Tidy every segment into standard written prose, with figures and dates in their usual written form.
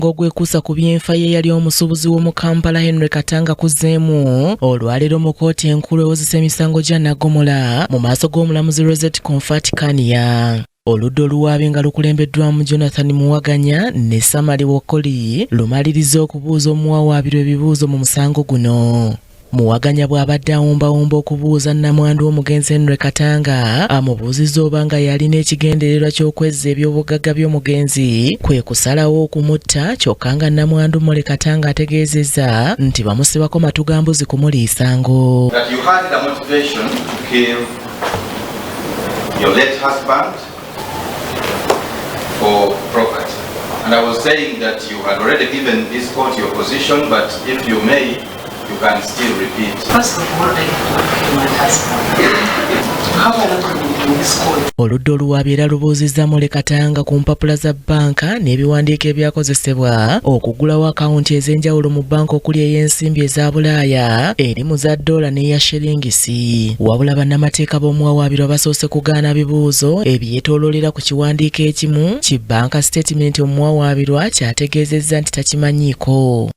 Gwekuusa ku byenfa ye yali omusuubuzi w'omu Kampala Henry Katanga kuzzeemu olwaleero mu kkooti enkulu ewozesa emisango gya Nnagomola mu maaso g'omulamuzi Rosette Comfort Kania. Oludda oluwaabi nga lukulembeddwamu Jonathan Muwaganya ne Samali Wokoli lumaliriza okubuuza omuwawaabirwa ebibuuzo mu musango guno. Muwaganya bw'abadde awumbawumba okubuuza nnamwandu omugenzi Henry Katanga amubuuzizza oba nga yalina ekigendererwa ky'okwezza eby'obugagga by'omugenzi kwe kusalawo okumutta kyokka nga nnamwandu Mole Katanga ategeezezza nti bamusibako matugambuzi kumuliisango. That you had the motivation to kill your late husband for property. And I was saying that you had already given this court your position, but if you may, you can still repeat. First of all, I killed my husband. How am I going to do this court? Oludda oluwaabi era lubuuzizza Mole Katanga ku mpapula za bbanka n'ebiwandiiko ebyakozesebwa okugulawo akawunti ez'enjawulo mu bbanka okuli ey'ensimbi eza Bulaaya erimu za $, n'eya shiringisi. Wabula bannamateeka b'omuwawaabirwa basoose kugaana bibuuzo ebyetooloolera ku kiwandiiko ekimu ki bbanka statement omuwawaabirwa kyategeezezza nti takimanyiiko.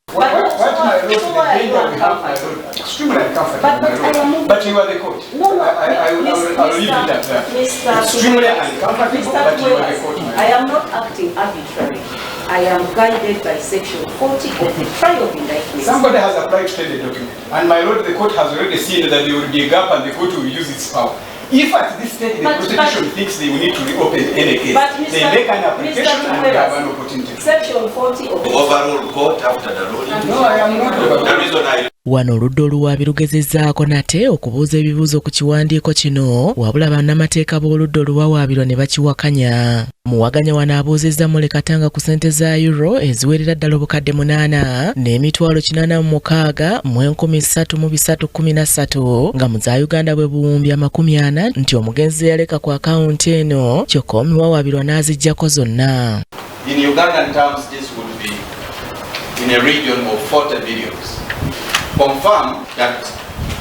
But you are the court. No, I will leave it at that. Extremely uncomfortable, but you are the court. I am not acting arbitrarily. I am guided by section 40 of the trial of indictment. Somebody has applied to the document, and my lord, the court has already seen that there will be a gap and the court will use its power. If at this stage the prosecution thinks they will need to reopen any case, they make an application and they have an opportunity. Section 40 of the overall court after the ruling. No, I am not overall. The reason I Wano oludda oluwaabi lugezezzaako nate okubuuza ebibuuzo ku kiwandiiko kino wabula bannamateeka b'oludda oluwawaabirwa ne bakiwakanya. Muwaganya wano abuuzizza Mole Katanga ku ssente za euro eziwerera ddala obukadde 8 n'emitwalo 86 mu 1313 nga mu za Uganda bwe buwumbi 40 nti omugenzi yaleka ku akawunti eno kyokka omuwawaabirwa n'aziggyako zonna. in Ugandan terms, this would be in a region of 40 billions. Confirm that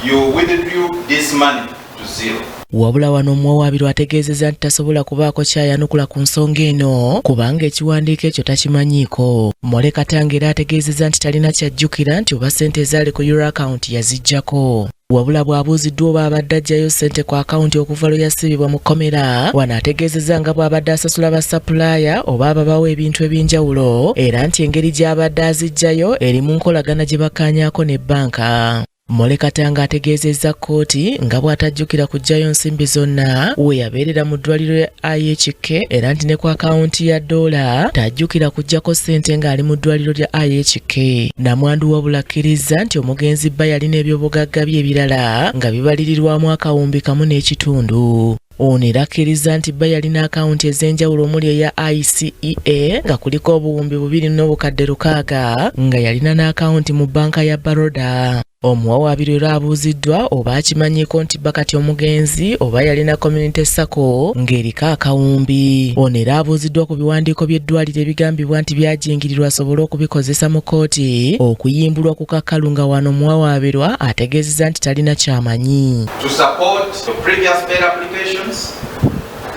you withdrew this money to zero. Wabula wano omuwawaabirwa ategeezezza nti tasobola kubaako kyayanukula ku nsonga eno kubanga ekiwandiiko ekyo takimanyiiko. Mole Katanga era ategeezezza nti talina kyajjukira nti oba ssente ezaali ku euro account yaziggyako. Wabula bw'abuuziddwa oba abadde aggyayo ssente ku akawunti okuva lwe yasibibwa mu kkomera, wano ategeezezza nga bw'abadde asasula ba supplier oba ababawo ebintu eby'enjawulo era nti engeri gy'abadde aziggyayo eri mu nkolagana gye bakkaanyaako ne bbanka. Mole Katanga ategeezezza kkooti nga bw'atajjukira kuggyayo nsimbi zonna we yabeerera mu ddwaliro lya IHK era nti ne ku akawunti ya $, tajjukira kuggyako ssente ng'ali mu ddwaliro lya IHK. Nnamwandu wabula akkiriza nti omugenzi bba yalina ebyobugagga bye ebirala nga bibalirirwamu $1.5. Ono era akkiriza nti bba yalina akawunti ez'enjawulo omuli eya ICEA nga kuliko $2,600 nga yalina n'akawunti mu bbanka ya Baroda. Omuwawaabirwa era abuuziddwa oba akimanyiiko nti bba kati omugenzi oba yalina community sacco ng'eriko akawumbi. Ono era abuuziddwa ku biwandiiko by'eddwaliro ebigambibwa nti byajingirirwa asobole okubikozesa mu kkooti okuyimbulwa ku kakalu nga wano omuwawaabirwa ategeezezza nti talina kyamanyi. To support your previous bail applications,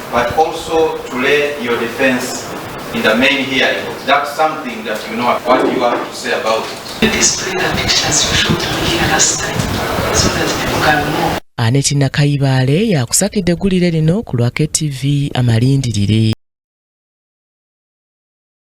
but also to lay your defense in the main hearing. That's something that you know what you have to say about it. display the pictures you showed me here last time so that people can know. Aneti Nakayibaale yakusakidde eggulire lino ku Lwake TV Amalindilire.